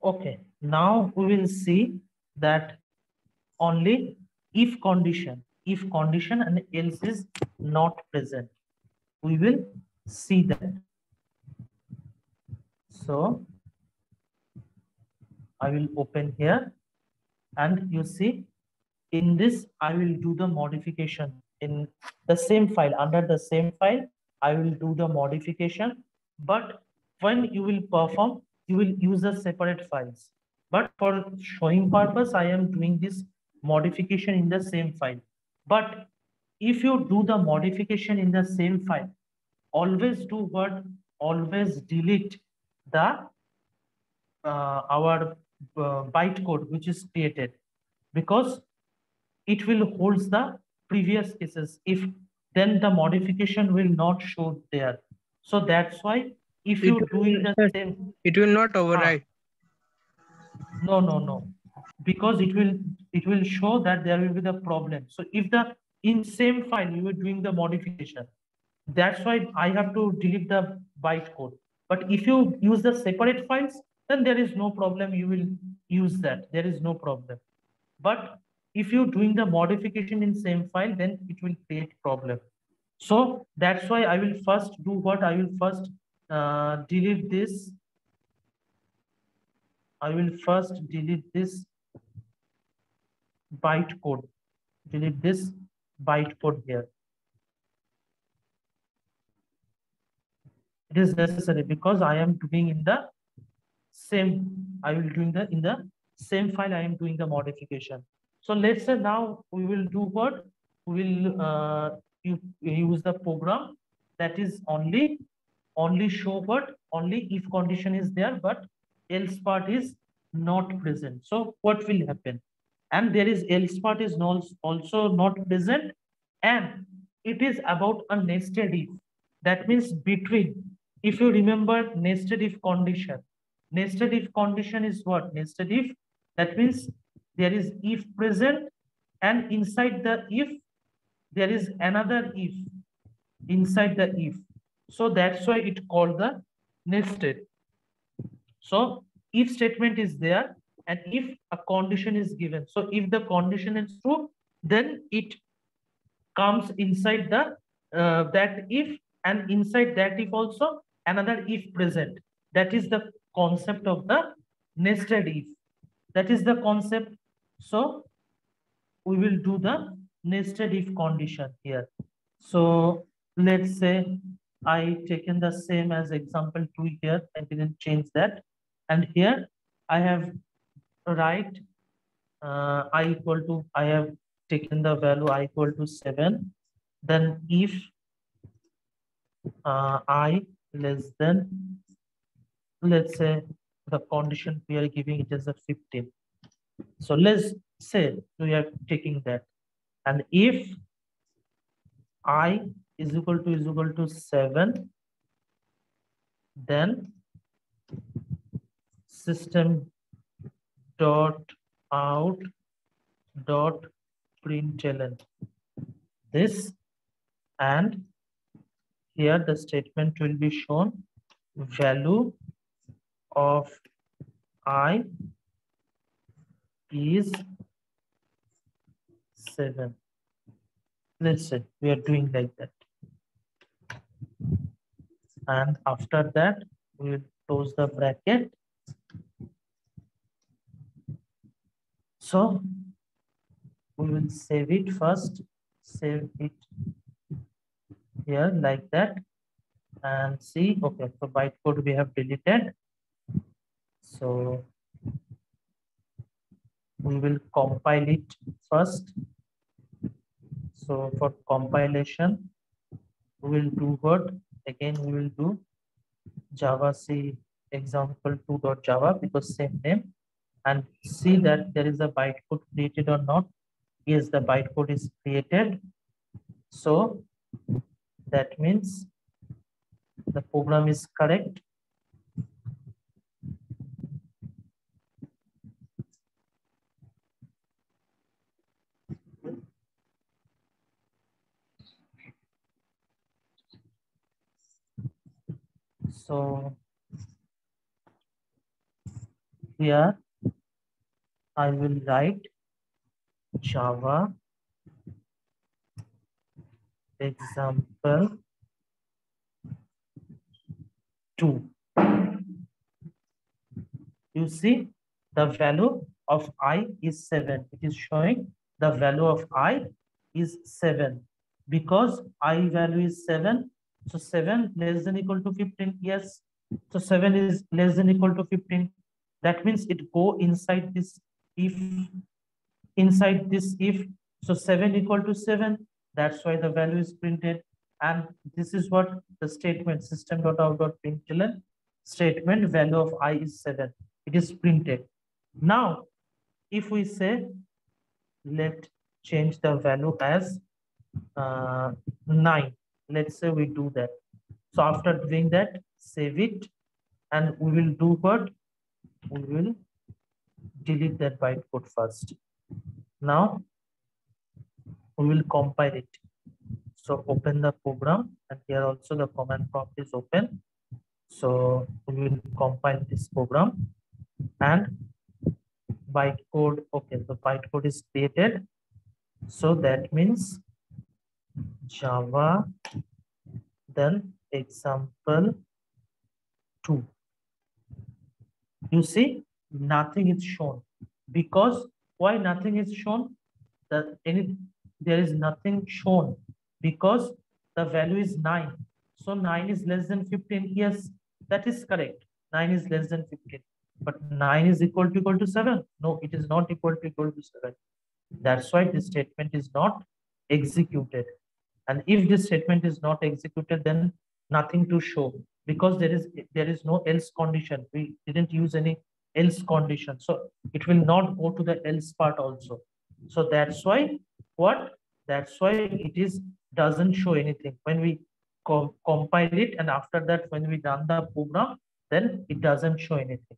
Okay, now we will see that only if condition and else is not present. We will see that. So I will open here and you see in this I will do the modification in the same file. Under the same file I will do the modification, but when you will perform you will use the separate files, but for showing purpose I am doing this modification in the same file. But if you do the modification in the same file, always do what? Always delete the our bytecode which is created, because it will holds the previous cases. If then the modification will not show there. So that's why if It you doing will, the sir, same, it will not overwrite. no, no, no, because it will show that there will be the problem. So if the in same file you are doing the modification, that's why I have to delete the bytecode. But if you use the separate files, then there is no problem, you will use that, there is no problem. But if you're doing the modification in same file, then it will create problem. So that's why I will first do what? I will first delete this. I will first delete this bytecode. Delete this bytecode here. It is necessary because I am doing in the same. I will doing the in the same file. I am doing the modification. So let's say now we will do what? We will use the program that is only show what? Only if condition is there, but else part is not present. So what will happen? And there is else part is not, also not present, and it is about a nested if. That means between, if you remember nested if condition. Nested if condition is what? Nested if, that means there is if present, and inside the if there is another if inside the if. So that's why it called the nested. So if statement is there and if a condition is given. So if the condition is true, then it comes inside the that if, and inside that if also another if present. That is the concept of the nested if. That is the concept. So we will do the nested if condition here. So let's say I taken the same as example 2 here. I didn't change that. And here I have write I equal to, I have taken the value I equal to 7. Then if I less than, let's say the condition we are giving it as a 15. So let's say we are taking that. And if I is equal to 7, then system dot out dot println this, and here the statement will be shown value of I is 7. Let's say we are doing like that. And after that, we will close the bracket. So we will save it first, save it here like that, and see, okay, so bytecode we have deleted. So we will compile it first. So for compilation, we will do what? Again, we will do Java C example2.java because same name, and see that there is a bytecode created or not. Yes, the bytecode is created. So that means the program is correct. So here I will write Java example 2. You see the value of I is 7. It is showing the value of I is 7 because I value is 7. So 7 less than equal to 15. Yes. So 7 is less than equal to 15. That means it go inside this if, inside this if. So 7 equal to 7. That's why the value is printed. And this is what the statement system.out.println statement value of I is 7. It is printed. Now, if we say, let change the value as 9. Let's say we do that. So after doing that, save it. And we will do what? We will delete that bytecode first. Now, we will compile it. So open the program, and here also the command prompt is open. So we will compile this program and bytecode. Okay, the bytecode is created. So that means Java, then example 2. You see, nothing is shown. Because why nothing is shown? There is nothing shown because the value is 9. So 9 is less than 15. Yes, that is correct. 9 is less than 15. But 9 is equal to 7. No, it is not equal to 7. That's why this statement is not executed. And if this statement is not executed, then nothing to show because there is no else condition. We didn't use any else condition. So it will not go to the else part also. So that's why what? That's why it is doesn't show anything. When we compile it and after that when we run the program, then it doesn't show anything.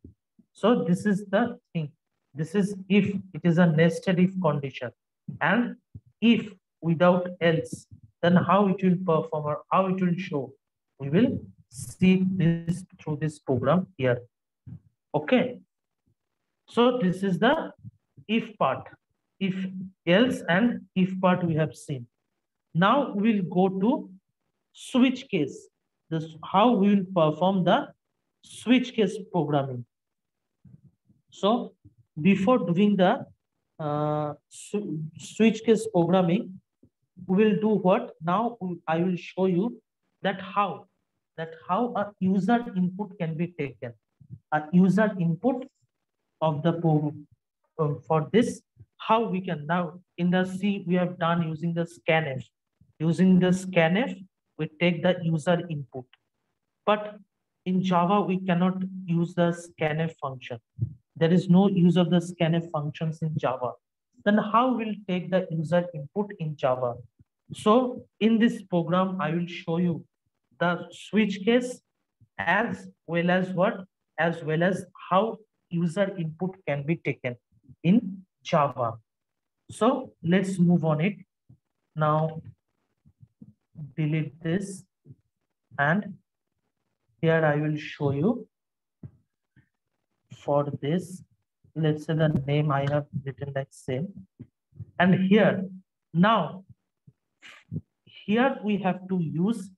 So this is the thing. This is if it is a nested if condition. And if without else, then how it will perform or how it will show. We will see this through this program here. Okay. So this is the if part. If else and if part we have seen. Now we'll go to switch case. This how we will perform the switch case programming. So before doing the switch case programming, we will do what? Now I will show you that how a user input can be taken. A user input of the program for this, how we can now in the C we have done using the scanf. Using the scanf, we take the user input. But in Java, we cannot use the scanf function. There is no use of the scanf functions in Java. Then how we'll take the user input in Java? So in this program, I will show you the switch case as well as what? As well as how user input can be taken in Java. So let's move on it. Now delete this and here I will show you for this. Let's say the name I have written like same. And here, now, here we have to use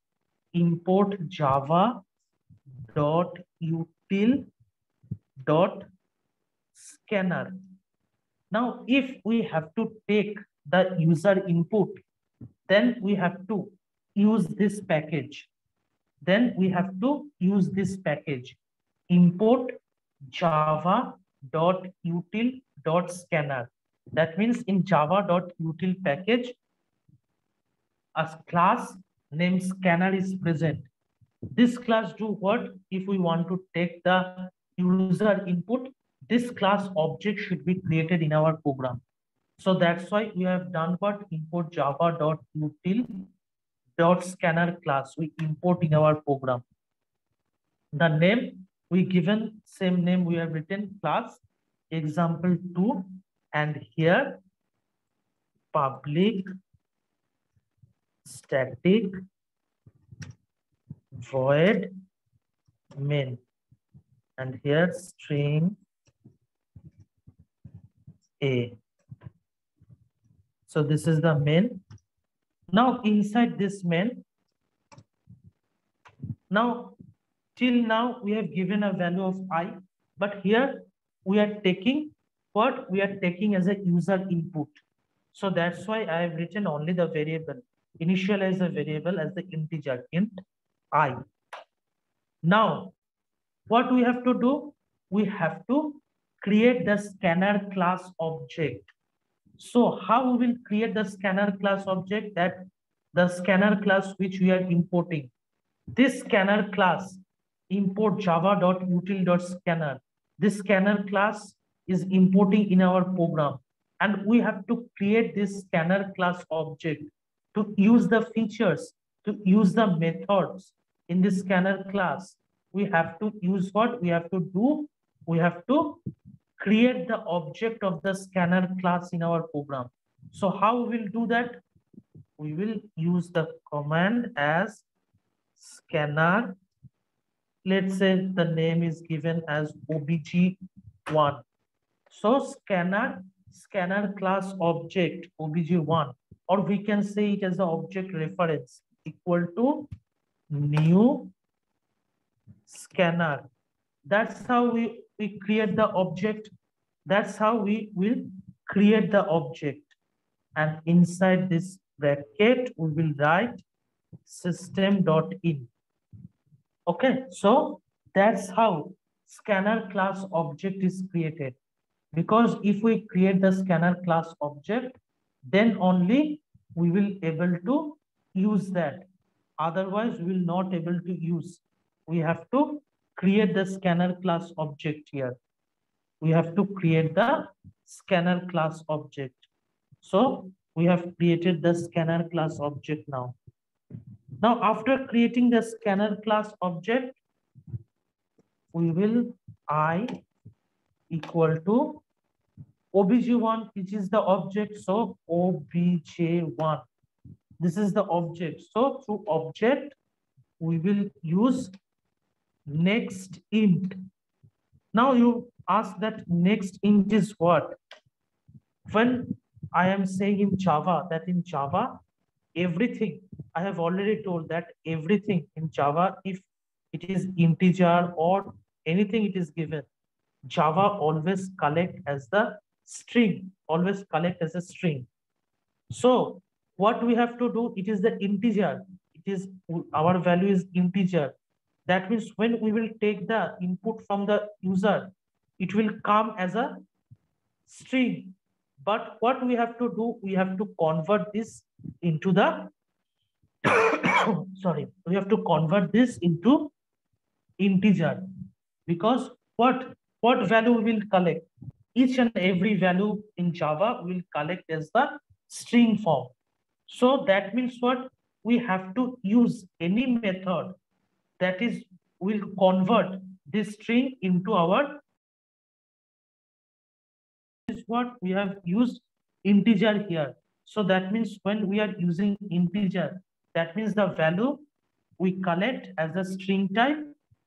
import java dot util dot scanner. Now, if we have to take the user input, then we have to use this package. Then we have to use this package, import java.util.scanner. That means in java.util package, a class named scanner is present. This class do what? If we want to take the user input, this class object should be created in our program. So that's why we have done what? Import java.util.scanner class. We import in our program. The name we given same name we have written class example2 and here public static void main and here string A. So this is the main. Now inside this main, now till now we have given a value of I, but here we are taking what we are taking as a user input. So that's why I have written only the variable, initialize the variable as the integer int I. Now what we have to do, we have to create the scanner class object. So how we will create the scanner class object? That the scanner class which we are importing. This scanner class import java.util.scanner. This scanner class is importing in our program, and we have to create this scanner class object to use the features, to use the methods in this scanner class. We have to use what we have to do. We have to create the object of the scanner class in our program. So how we will do that? We will use the command as scanner. Let's say the name is given as obj1. So scanner class object obj1, or we can say it as the object reference equal to new scanner. That's how we create the object. That's how we will create the object. And inside this bracket, we will write system.in. Okay, so that's how scanner class object is created. Because if we create the scanner class object, then only we will able to use that. Otherwise, we will not able to use. We have to create the scanner class object here. We have to create the scanner class object. So we have created the scanner class object now. Now, after creating the scanner class object, we will I equal to obj1, which is the object. So obj1, this is the object. So through object, we will use next int. Now you ask that next int is what? When I am saying in Java, that in Java, everything, I have already told that everything in Java, if it is integer or anything it is given, Java always collect as the string, always collect as a string. So what we have to do, it is the integer. It is our value is integer. That means when we will take the input from the user, it will come as a string. But what we have to do, we have to convert this into the sorry, we have to convert this into integer, because what value we will collect? Each and every value in Java will collect as the string form. So that means what? We have to use any method that is will convert this string into our, is what we have used integer here. So that means when we are using integer, that means the value we collect as a string type,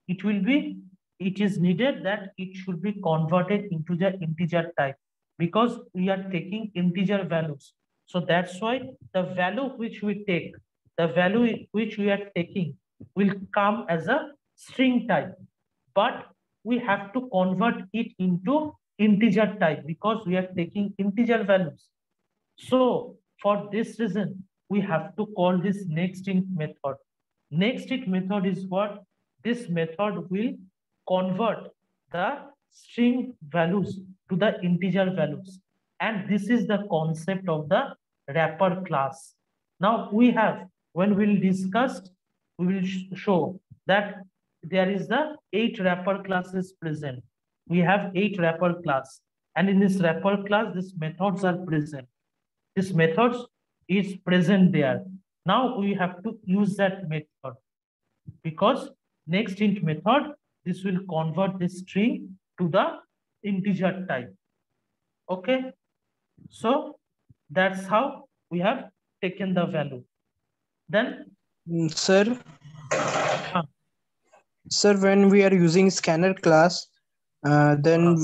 it is needed that it should be converted into the integer type, because we are taking integer values. So that's why the value which we take, the value which we are taking will come as a string type, but we have to convert it into integer type because we are taking integer values. So for this reason, we have to call this nextInt method. NextInt method is what? This method will convert the string values to the integer values. And this is the concept of the wrapper class. Now we have, when we'll discuss, we will show that there is the 8 wrapper classes present. We have 8 wrapper class. And in this wrapper class, these methods are present. This methods is present there. Now we have to use that method, because nextInt method, this will convert this string to the integer type. Okay, so that's how we have taken the value. Then Sir, when we are using scanner class, Then Uh,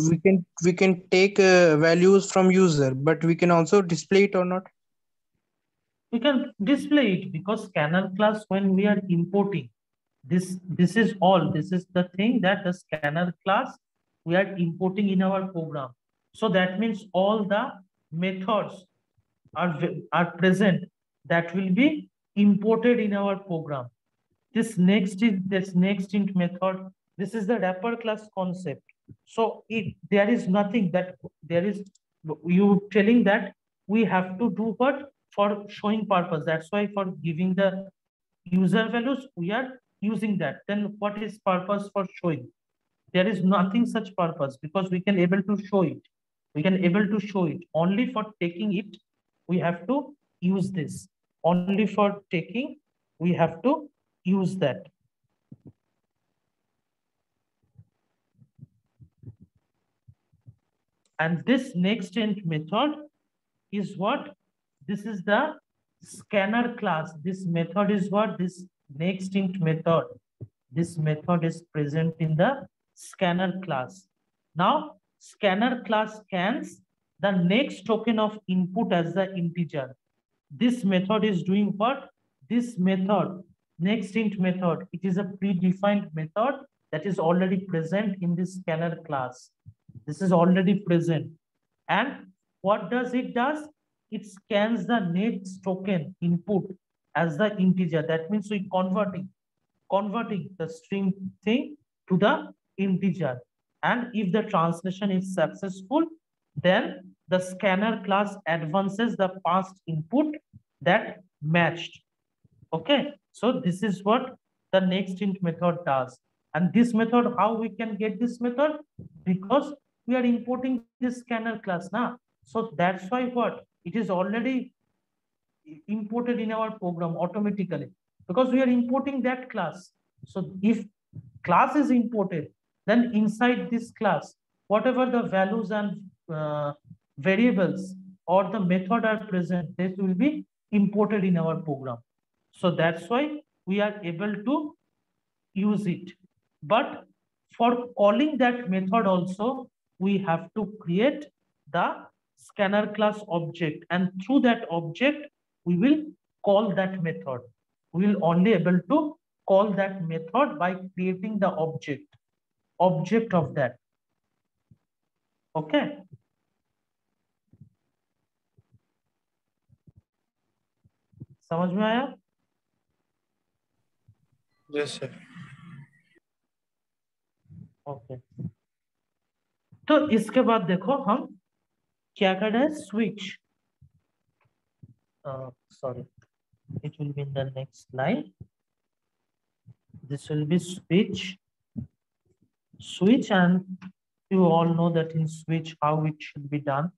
we can take values from user, but we can also display it or not. we can display it because scanner class when we are importing this is all this is the thing that the scanner class we are importing in our program. So that means all the methods are present that will be imported in our program. This next int method. This is the wrapper class concept. So it there is nothing that there is you telling that we have to do what for showing purpose. That's why for giving the user values we are using that. Then what is purpose for showing? There is nothing such purpose because we can able to show it. We can able to show it only for taking it. We have to use this only for taking. We have to use that. And this next int method is what? This is the scanner class. This method is what? This next int method. This method is present in the scanner class. Now, scanner class scans the next token of input as the integer. This method is doing what? This method, next int method, it is a predefined method that is already present in this scanner class. This is already present. And what does it does? It scans the next token input as the integer. That means we converting the string thing to the integer. And if the translation is successful, then the scanner class advances the past input that matched. Okay, so this is what the next int method does. And this method, how we can get this method? Because we are importing this scanner class now. So that's why what? It is already imported in our program automatically because we are importing that class. So if class is imported, then inside this class, whatever the values and variables or the method are present, this will be imported in our program. So that's why we are able to use it. But for calling that method also, we have to create the scanner class object. And through that object, we will call that method. We will only able to call that method by creating the object of that. Okay. समझ में आया? Yes, sir. Okay तो इसके बाद देखो हम क्या कर रहे हैं switch sorry it will be in the next slide. This will be switch and you all know that in switch how it should be done.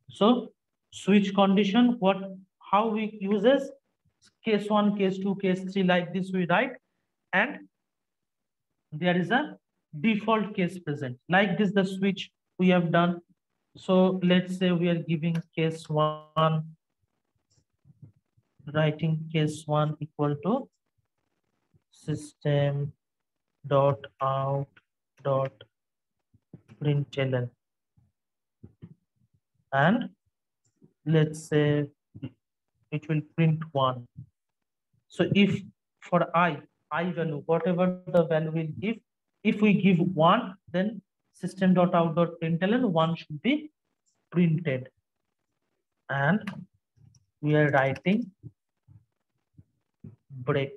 So switch condition, what how we uses case 1, case 2, case 3 like this we write, and there is a default case present like this the switch we have done. So let's say we are giving case 1, writing case 1 equal to system dot out dot println, and let's say it will print 1. So if for I value, whatever the value will give, if we give 1, then system.out.println 1 should be printed. And we are writing break.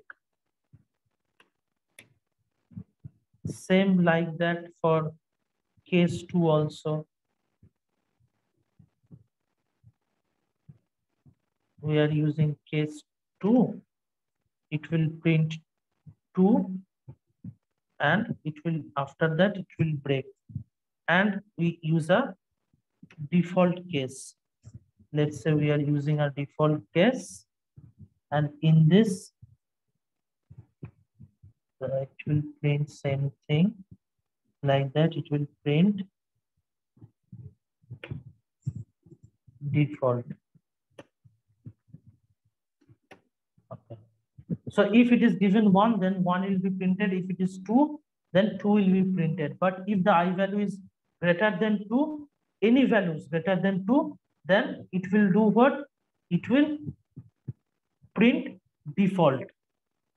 Same like that for case 2 also. We are using case 2. It will print 2 and it will after that it will break. And we use a default case. Let's say we are using a default case, and in this it will print same thing like that. It will print default. Okay. So if it is given 1, then 1 will be printed. If it is 2, then 2 will be printed. But if the I value is greater than 2, any values greater than 2, then it will do what? It will print default.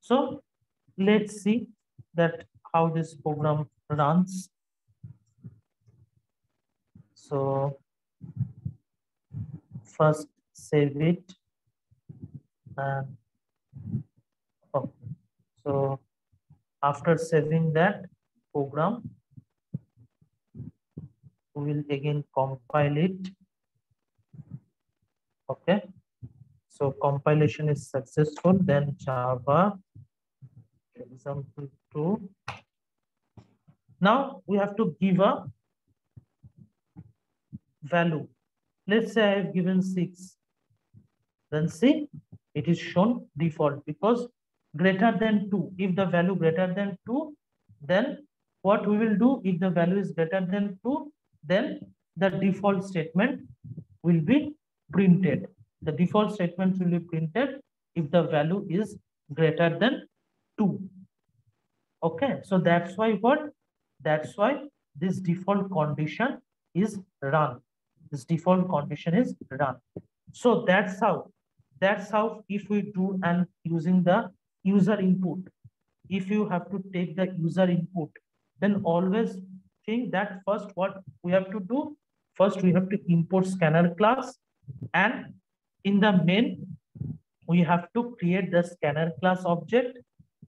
So let's see that how this program runs. So first save it, and okay. So after saving that program, we will again compile it. Okay, so compilation is successful. Then Java example2. Now we have to give a value. Let's say I have given 6. Then see, it is shown default because greater than 2. If the value greater than 2, then what we will do, if the value is greater than 2, then the default statement will be printed. The default statement will be printed if the value is greater than 2. Okay, so that's why what? That's why this default condition is run. This default condition is run. So that's how if we do and using the user input, if you have to take the user input, then always think that first what we have to do, first we have to import scanner class, and in the main we have to create the scanner class object,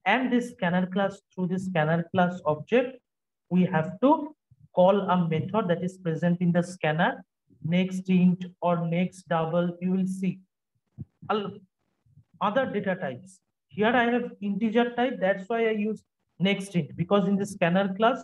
and this scanner class, through this scanner class object we have to call a method that is present in the scanner, next int or next double. You will see other data types. Here I have integer type, that's why I use next int, because in the scanner class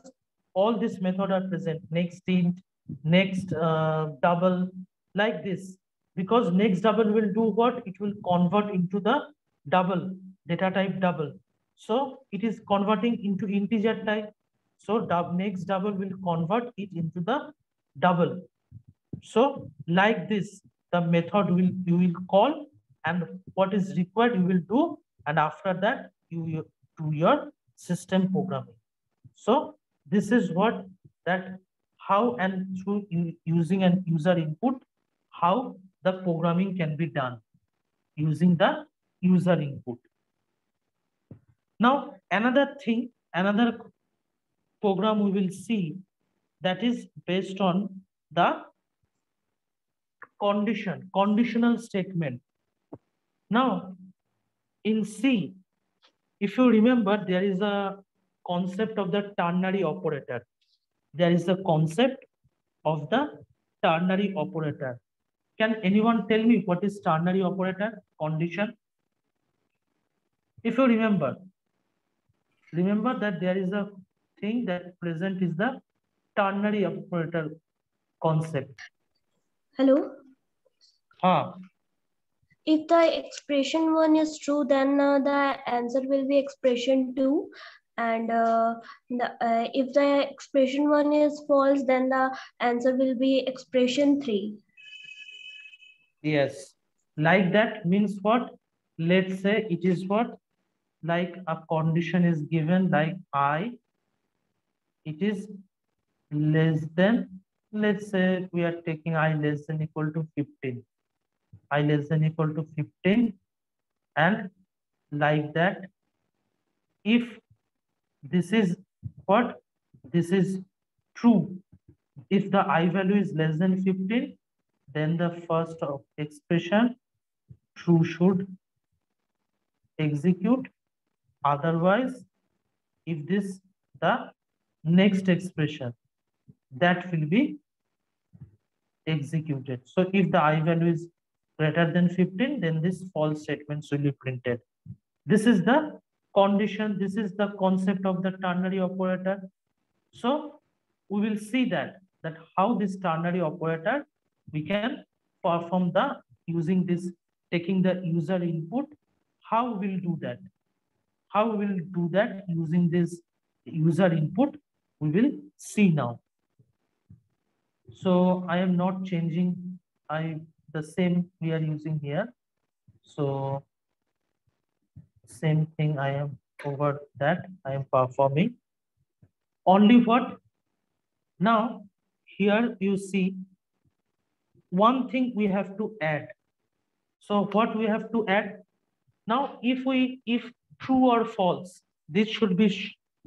all these methods are present, next int, next double, like this. Because next double will do what? It will convert into the double, data type double. So it is converting into integer type. So next double will convert it into the double. So like this, the method you will call, and what is required you will do, and after that you do your system programming. So this is what that how, and through using an user input, how the programming can be done using the user input. Now another thing, another program we will see, that is based on the conditional statement. Now in C, if you remember, there is a concept of the ternary operator. There is a concept of the ternary operator. Can anyone tell me what is ternary operator? Condition. If you remember that there is a thing that present is the ternary operator concept. Hello. Ah. If the expression 1 is true, then the answer will be expression 2. And if the expression 1 is false, then the answer will be expression 3. Yes. Like that means what? Let's say it is what? Like a condition is given like I, it is less than, let's say we are taking I less than equal to 15. I less than equal to 15, and like that, if this is what? This is true. If the I value is less than 15, then the first expression true should execute. Otherwise, if this the next expression that will be executed. So if the I value is greater than 15, then this false statement will be printed. This is the condition. This is the concept of the ternary operator. So we will see that how this ternary operator we can perform the using this, taking the user input. How we'll do that? How we will do that using this user input? We will see now. So I am not changing. The same we are using here. So same thing I am over that I am performing. only what? Now here you see one thing we have to add. So what we have to add? Now if true or false, this should be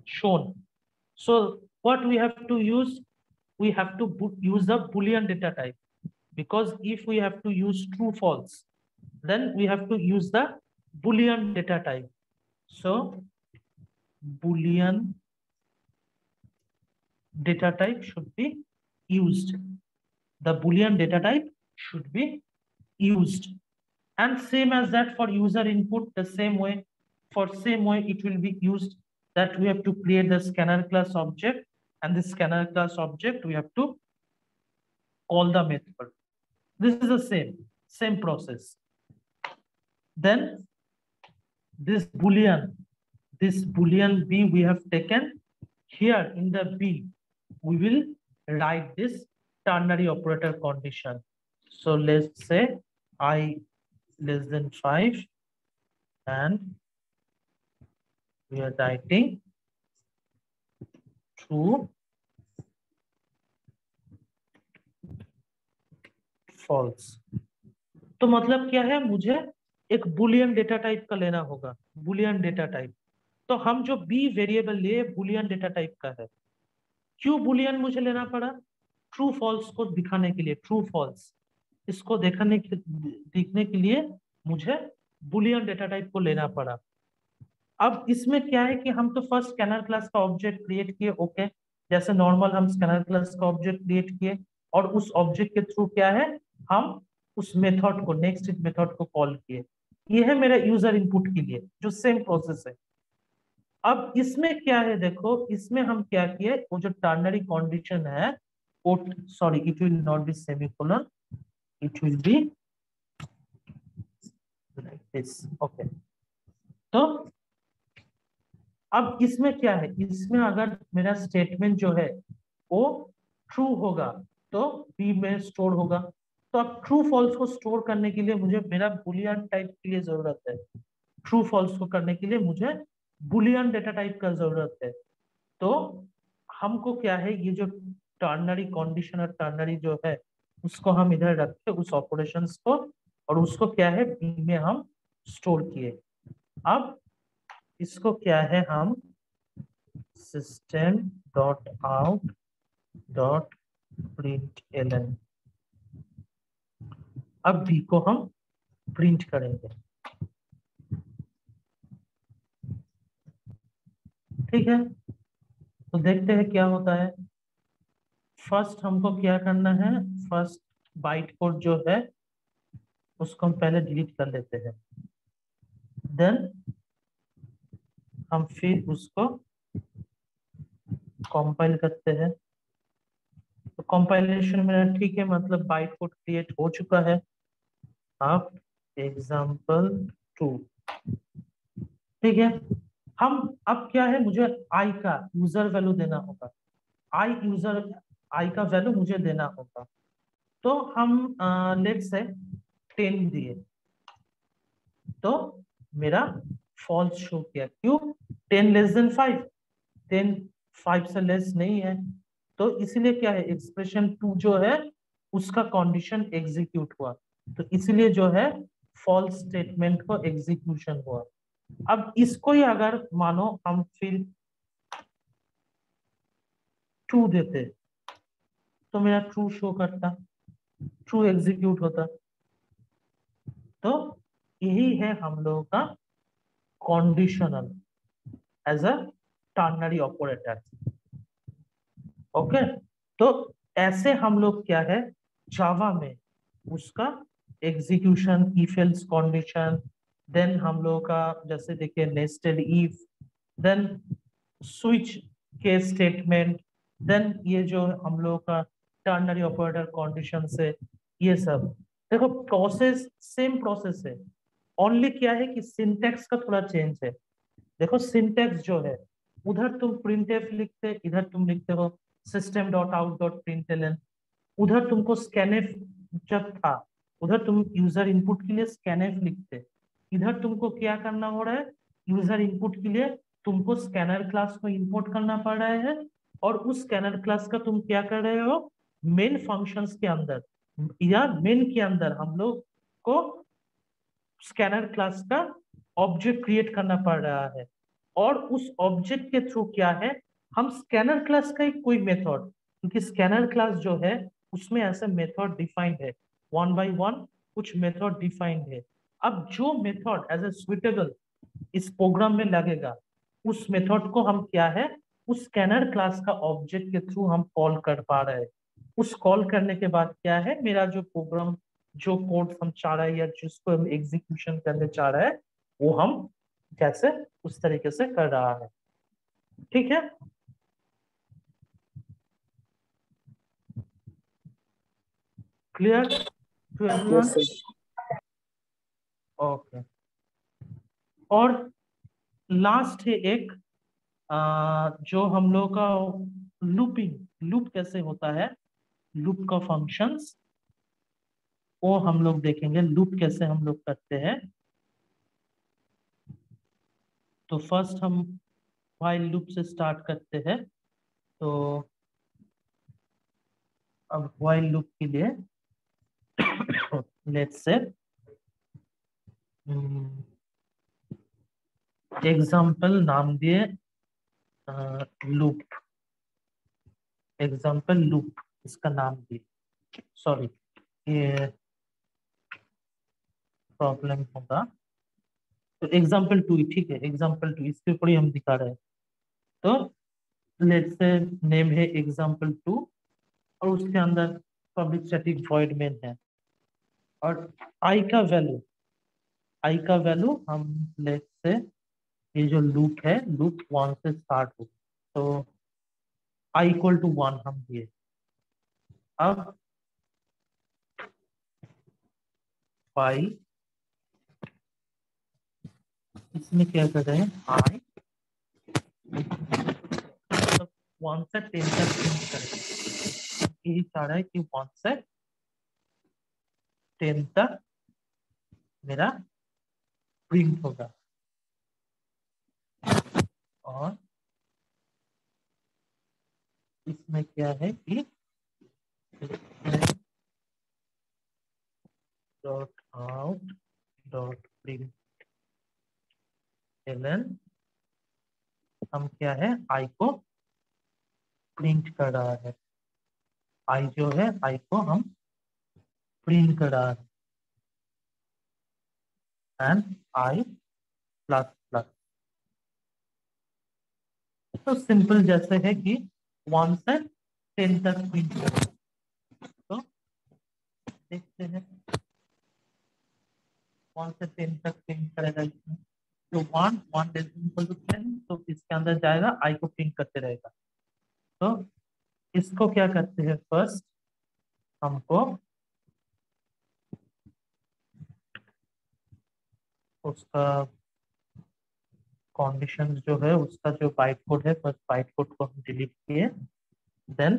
shown. So what we have to use? We have to use the Boolean data type, because if we have to use true false, then we have to use the Boolean data type. So Boolean data type should be used. The Boolean data type should be used. And same as that for user input, the same way, it will be used, that we have to create the scanner class object, and this scanner class object we have to call the method. This is the same process. Then this Boolean B we have taken here. In the B we will write this ternary operator condition. So let's say I less than 5, and we are writing true, false. तो मतलब क्या है, मुझे एक Boolean data type का लेना होगा, Boolean data type. तो हम जो बी वेरिएबल लिए बुलियन डेटा टाइप का है। क्यों बुलियन मुझे लेना पड़ा? ट्रू फॉल्स को दिखाने के लिए, ट्रू फॉल्स इसको देखने के लिए मुझे बुलियन डेटा टाइप को लेना पड़ा। अब इसमें क्या है कि हम तो फर्स्ट स्कैनर क्लास का ऑब्जेक्ट क्रिएट किए, ओके, जैसे नॉर्मल हम स्कैनर क्लास का ऑब्जेक्ट क्रिएट किए, और उस ऑब्जेक्ट के थ्रू क्या है, हम उस मेथड को, नेक्स्ट मेथड को कॉल किए। ये है मेरा यूजर इनपुट के लिए जो सेम प्रोसेस है। अब इसमें क्या है, देखो इसमें हम क्या किए, वो जो टर्नरी कंडीशन है, sorry it will not be semicolon, it will be like this, okay. तो अब इसमें क्या है, इसमें अगर मेरा स्टेटमेंट जो है वो ट्रू होगा तो बी में स्टोर होगा। तो अब ट्रू फॉल्स को स्टोर करने के लिए मुझे मेरा बुलियन टाइप के लिए जरूरत है। ट्रू फॉल्स को करने के लिए मुझे बुलियन डेटा टाइप का जरूरत है। तो हमको क्या है, ये जो टर्नरी कंडीशन और टर्नरी जो है उसको हम इधर रखते, उस ऑपरेशंस को, और उसको क्या है बी में हम स्टोर किए। अब इसको क्या है, हम system.out.println, अब बी को हम प्रिंट करेंगे, ठीक है। तो देखते हैं क्या होता है। फर्स्ट हमको क्या करना है, फर्स्ट बाइट कोड जो है उसको हम पहले डिलीट कर लेते हैं, देन हम फिर उसको कंपाइल करते हैं। तो कंपाइलेशन मेरा ठीक है, मतलब बाइट कोड क्रिएट हो चुका है। अब example2, ठीक है। हम अब क्या है, मुझे आई का यूजर वैल्यू देना होगा, आई का वैल्यू मुझे देना होगा। तो हम लेट्स से 10 दिए, तो मेरा फॉल्स शो किया। क्यों? 10 लेस देन 5, 10 5 से लेस नहीं है, तो इसीलिए क्या है, एक्सप्रेशन 2 जो है उसका कंडीशन एग्जीक्यूट हुआ, तो इसलिए जो है फॉल्स स्टेटमेंट को एग्जीक्यूशन हुआ। अब इसको ही अगर मानो हम फिर 2 देते तो मेरा ट्रू शो करता, ट्रू एग्जीक्यूट होता। तो यही है हम लोगों का conditional as a ternary operator, okay. तो ऐसे हम लोग क्या है जावा में उसका execution, if else condition, then हम लोग का जैसे देखिए nested if, then switch case statement, then ये जो हम लोग का टर्नरी ऑपरेटर कंडीशन से, ये सब देखो प्रोसेस सेम प्रोसेस है, ओनली क्या है कि सिंटैक्स का थोड़ा चेंज है। देखो सिंटैक्स जो है, उधर तुम प्रिंटफ लिखते, इधर तुम लिखते हो system.out.println, उधर तुमको scanf जब था उधर तुम यूजर इनपुट के लिए scanf लिखते, इधर तुमको क्या करना हो रहा है, यूजर इनपुट के लिए तुमको स्कैनर क्लास को इंपोर्ट करना पड़ रहा है, और उस स्कैनर क्लास का तुम क्या कर रहे हो, मेन फंक्शंस के अंदर या मेन के अंदर हम लोग को स्कैनर क्लास का ऑब्जेक्ट क्रिएट करना पड़ रहा है। और उस ऑब्जेक्ट के थ्रू क्या है, हम स्कैनर क्लास का एक कोई मेथड, क्योंकि स्कैनर क्लास जो है उसमें ऐसे मेथड डिफाइंड है, वन बाय वन कुछ मेथड डिफाइंड है। अब जो मेथड एज ए सुइटेबल इस प्रोग्राम में लगेगा, उस मेथड को हम क्या है, उस स्कैनर क्लास का ऑब्जेक्ट के थ्रू हम कॉल कर पा रहे हैं। उस कॉल करने के बाद क्या है, मेरा जो प्रोग्राम, जो कोड हम चाह रहे हैं या जिसको हम एग्जीक्यूशन करने चाह रहे हैं, वो हम कैसे उस तरीके से कर रहा है। ठीक है, clear to everyone? Yes, sir. Okay. और लास्ट है एक, जो हम लोग का लूपिंग, लूप कैसे होता है, लूप का फंक्शंस वो हम लोग देखेंगे, लूप कैसे हम लोग करते हैं। तो फर्स्ट हम व्हाइल लूप से स्टार्ट करते हैं। तो अब व्हाइल लूप के लिए लेट्स से एग्जाम्पल नाम दिए, लूप, एग्जाम्पल लूप इसका नाम दिए। सॉरी, ये प्रॉब्लम होगा, तो एग्जाम्पल टू, ठीक है, एग्जाम्पल टू इसके ऊपर ही हम दिखा रहे हैं। तो लेट्स से नेम है एग्जाम्पल टू, और उसके अंदर पब्लिक स्टैटिक वॉइड मेन है, और आई का वैल्यू, आई का वैल्यू हम लेट्स से, ये जो लूप है लूप वन से स्टार्ट हो, तो आई इक्वल टू वन हम दिए। अब फाई, इसमें क्या कर रहे हैं, आई मतलब वन से टेन तक प्रिंट करें, यही चाह रहा है कि वन से टेन तक मेरा प्रिंट होगा। और इसमें क्या है कि dot out dot println, हम क्या है, आई को प्रिंट कर रहा है, आई जो है आई को हम प्रिंट कर रहा है, एंड आई प्लस प्लस। तो सिंपल जैसे है कि वन से टेन तक प्रिंट करें। तो देखते हैं, वन से टेन तक प्रिंट करेगा इसमें, तो वन वन इक्वल टू 10, तो इसके अंदर जाएगा, आई को प्रिंट करते रहेगा। तो इसको क्या करते हैं, फर्स्ट हमको उसका कंडीशन जो है, उसका जो बाइट कोड है, फर्स्ट बाइट कोड को हम डिलीट किए, देन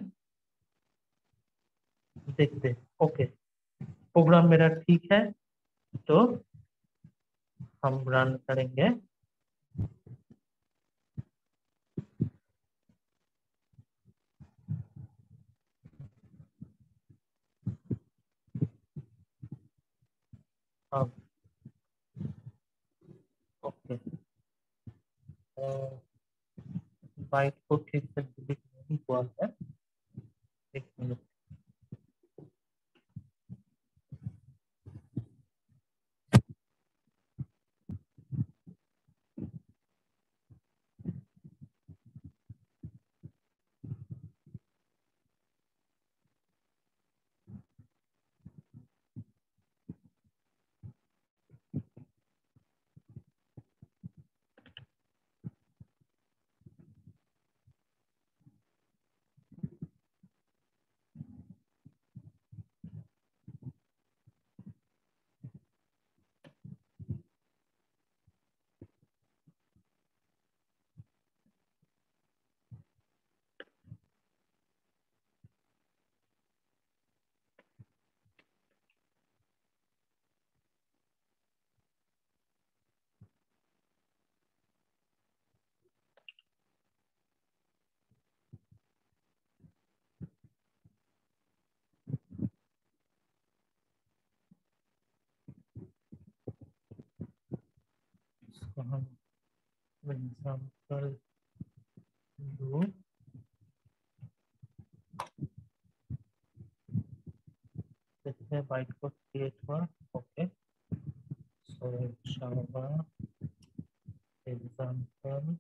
देखते हैं। ओके, प्रोग्राम मेरा ठीक है, तो हम रन करेंगे। अब ओके, बाइट कोड ठीक से डिलीट नहीं हुआ है, एक मिनट। तो हम एग्जाम्पल दो देखते हैं बाइट को क्रिएट हुआ। ओके, सो जावा एग्जाम्पल